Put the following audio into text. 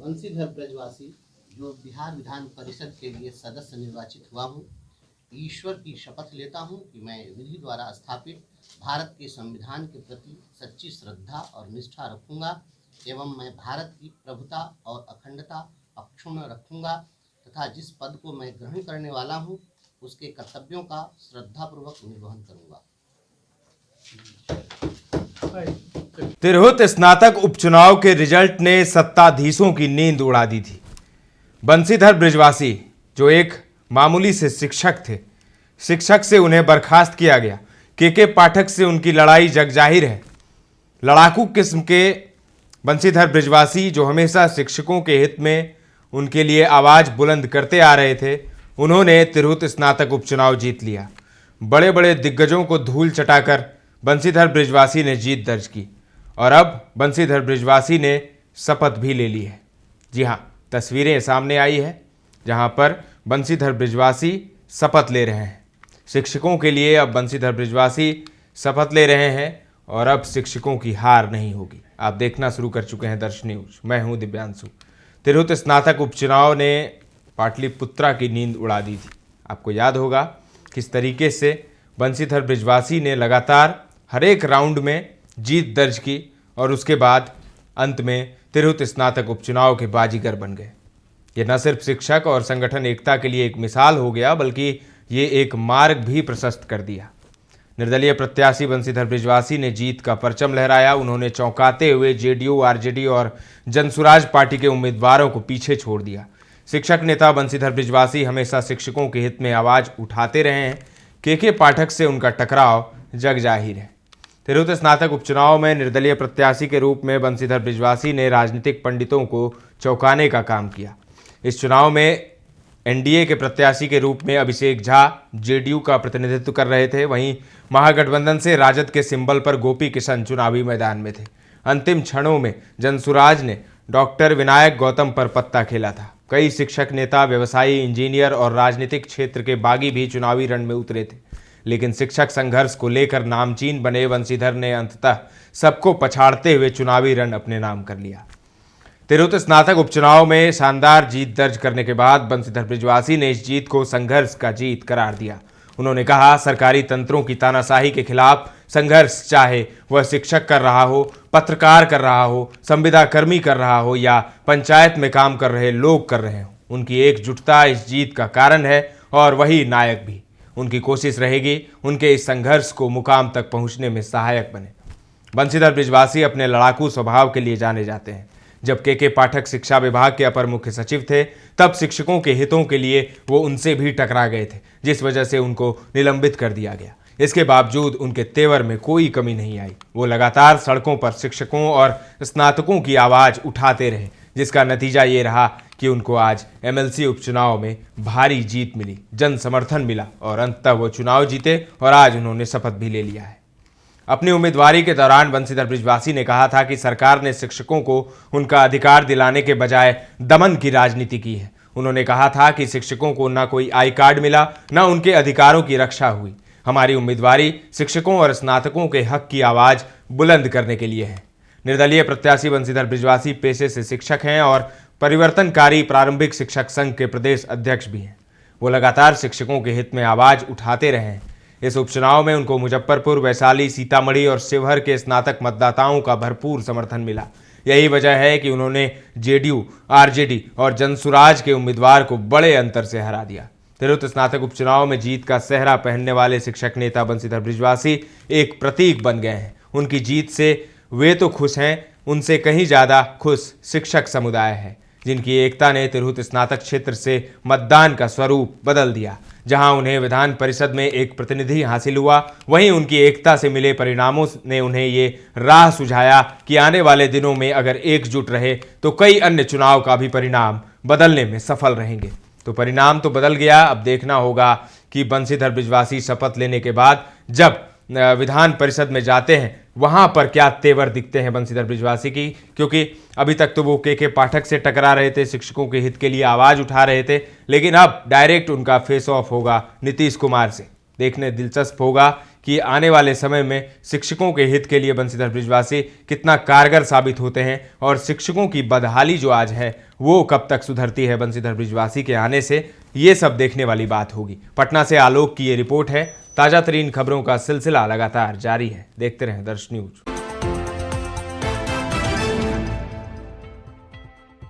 बंसीधर ब्रजवासी, जो बिहार विधान परिषद के लिए सदस्य निर्वाचित हुआ हूँ, ईश्वर की शपथ लेता हूँ कि मैं विधि द्वारा स्थापित भारत के संविधान के प्रति सच्ची श्रद्धा और निष्ठा रखूँगा एवं मैं भारत की प्रभुता और अखंडता अक्षुण्ण रखूँगा तथा जिस पद को मैं ग्रहण करने वाला हूँ उसके कर्तव्यों का श्रद्धापूर्वक निर्वहन करूँगा। तिरहुत स्नातक उपचुनाव के रिजल्ट ने सत्ताधीशों की नींद उड़ा दी थी। बंसीधर ब्रजवासी, जो एक मामूली से शिक्षक थे, शिक्षक से उन्हें बर्खास्त किया गया। के पाठक से उनकी लड़ाई जगजाहिर है। लड़ाकू किस्म के बंसीधर ब्रजवासी, जो हमेशा शिक्षकों के हित में उनके लिए आवाज बुलंद करते आ रहे थे, उन्होंने तिरहुत स्नातक उपचुनाव जीत लिया। बड़े बड़े दिग्गजों को धूल चटाकर बंसीधर ब्रजवासी ने जीत दर्ज की और अब बंसीधर ब्रजवासी ने शपथ भी ले ली है। जी हाँ, तस्वीरें सामने आई है जहां पर बंसीधर ब्रजवासी शपथ ले रहे हैं। शिक्षकों के लिए अब बंसीधर ब्रजवासी शपथ ले रहे हैं और अब शिक्षकों की हार नहीं होगी। आप देखना शुरू कर चुके हैं दर्श न्यूज। मैं हूं दिव्यांशु। तिरहुत स्नातक उपचुनाव ने पाटलिपुत्रा की नींद उड़ा दी थी। आपको याद होगा किस तरीके से बंसीधर ब्रजवासी ने लगातार हर एक राउंड में जीत दर्ज की और उसके बाद अंत में तिरहुत स्नातक उपचुनाव के बाजीगर बन गए। ये न सिर्फ शिक्षक और संगठन एकता के लिए एक मिसाल हो गया, बल्कि ये एक मार्ग भी प्रशस्त कर दिया। निर्दलीय प्रत्याशी बंसीधर ब्रजवासी ने जीत का परचम लहराया। उन्होंने चौंकाते हुए जेडीयू, आरजेडी और जनसुराज पार्टी के उम्मीदवारों को पीछे छोड़ दिया। शिक्षक नेता बंसीधर ब्रजवासी हमेशा शिक्षकों के हित में आवाज उठाते रहे हैं। के पाठक से उनका टकराव जग जाहिर है। तिरहुत स्नातक उपचुनाव में निर्दलीय प्रत्याशी के रूप में बंसीधर ब्रजवासी ने राजनीतिक पंडितों को चौंकाने का काम किया। इस चुनाव में एनडीए के प्रत्याशी के रूप में अभिषेक झा जेडीयू का प्रतिनिधित्व कर रहे थे। वहीं महागठबंधन से राजद के सिंबल पर गोपी किशन चुनावी मैदान में थे। अंतिम क्षणों में जनसुराज ने डॉक्टर विनायक गौतम पर पत्ता खेला था। कई शिक्षक नेता, व्यवसायी, इंजीनियर और राजनीतिक क्षेत्र के बागी भी चुनावी रण में उतरे थे, लेकिन शिक्षक संघर्ष को लेकर नामचीन बने बंसीधर ने अंततः सबको पछाड़ते हुए चुनावी रण अपने नाम कर लिया। तिरहुत स्नातक उपचुनाव में शानदार जीत दर्ज करने के बाद बंसीधर ब्रजवासी ने इस जीत को संघर्ष का जीत करार दिया। उन्होंने कहा, सरकारी तंत्रों की तानाशाही के खिलाफ संघर्ष, चाहे वह शिक्षक कर रहा हो, पत्रकार कर रहा हो, संविदा कर्मी कर रहा हो या पंचायत में काम कर रहे लोग कर रहे हो, उनकी एकजुटता इस जीत का कारण है और वही नायक भी। उनकी कोशिश रहेगी उनके इस संघर्ष को मुकाम तक पहुंचने में सहायक बने। बंसीधर ब्रजवासी अपने लड़ाकू स्वभाव के लिए जाने जाते हैं। जब के पाठक शिक्षा विभाग के अपर मुख्य सचिव थे, तब शिक्षकों के हितों के लिए वो उनसे भी टकरा गए थे, जिस वजह से उनको निलंबित कर दिया गया। इसके बावजूद उनके तेवर में कोई कमी नहीं आई। वो लगातार सड़कों पर शिक्षकों और स्नातकों की आवाज उठाते रहे, जिसका नतीजा ये रहा कि उनको आज एमएलसी उपचुनाव में भारी जीत मिली, जन समर्थन मिला और अंततः वो चुनाव जीते और आज उन्होंने शपथ भी ले लिया है। अपनी उम्मीदवारी के दौरान बंसीधर ब्रजवासी ने कहा था कि सरकार ने शिक्षकों को उनका अधिकार दिलाने के बजाय दमन की राजनीति की है। उन्होंने कहा था कि शिक्षकों को न कोई आई कार्ड मिला, न उनके अधिकारों की रक्षा हुई। हमारी उम्मीदवारी शिक्षकों और स्नातकों के हक की आवाज बुलंद करने के लिए है। निर्दलीय प्रत्याशी बंसीधर ब्रजवासी पेशे से शिक्षक हैं और परिवर्तनकारी प्रारंभिक शिक्षक संघ के प्रदेश अध्यक्ष भी हैं। वो लगातार शिक्षकों के हित में आवाज उठाते रहे हैं। इस उपचुनाव में उनको मुजफ्फरपुर, वैशाली, सीतामढ़ी और शिवहर के स्नातक मतदाताओं का भरपूर समर्थन मिला। यही वजह है कि उन्होंने जेडीयू, आरजेडी और जनसुराज के उम्मीदवार को बड़े अंतर से हरा दिया। तिरहुत स्नातक उपचुनाव में जीत का सेहरा पहनने वाले शिक्षक नेता बंसीधर ब्रजवासी एक प्रतीक बन गए हैं। उनकी जीत से वे तो खुश हैं, उनसे कहीं ज्यादा खुश शिक्षक समुदाय है, जिनकी एकता ने तिरहुत स्नातक क्षेत्र से मतदान का स्वरूप बदल दिया। जहां उन्हें विधान परिषद में एक प्रतिनिधि हासिल हुआ, वहीं उनकी एकता से मिले परिणामों ने उन्हें ये राह सुझाया कि आने वाले दिनों में अगर एकजुट रहे तो कई अन्य चुनाव का भी परिणाम बदलने में सफल रहेंगे। तो परिणाम तो बदल गया। अब देखना होगा कि बंसीधर ब्रजवासी शपथ लेने के बाद जब विधान परिषद में जाते हैं, वहां पर क्या तेवर दिखते हैं बंसीधर ब्रजवासी की, क्योंकि अभी तक तो वो के पाठक से टकरा रहे थे, शिक्षकों के हित के लिए आवाज उठा रहे थे, लेकिन अब डायरेक्ट उनका फेस ऑफ होगा नीतीश कुमार से। देखने दिलचस्प होगा कि आने वाले समय में शिक्षकों के हित के लिए बंशीधर बृजवासी कितना कारगर साबित होते हैं और शिक्षकों की बदहाली जो आज है वो कब तक सुधरती है बंशीधर बृजवासी के आने से, ये सब देखने वाली बात होगी। पटना से आलोक की ये रिपोर्ट है। ताजा तरीन खबरों का सिलसिला लगातार जारी है। देखते रहें दर्श न्यूज।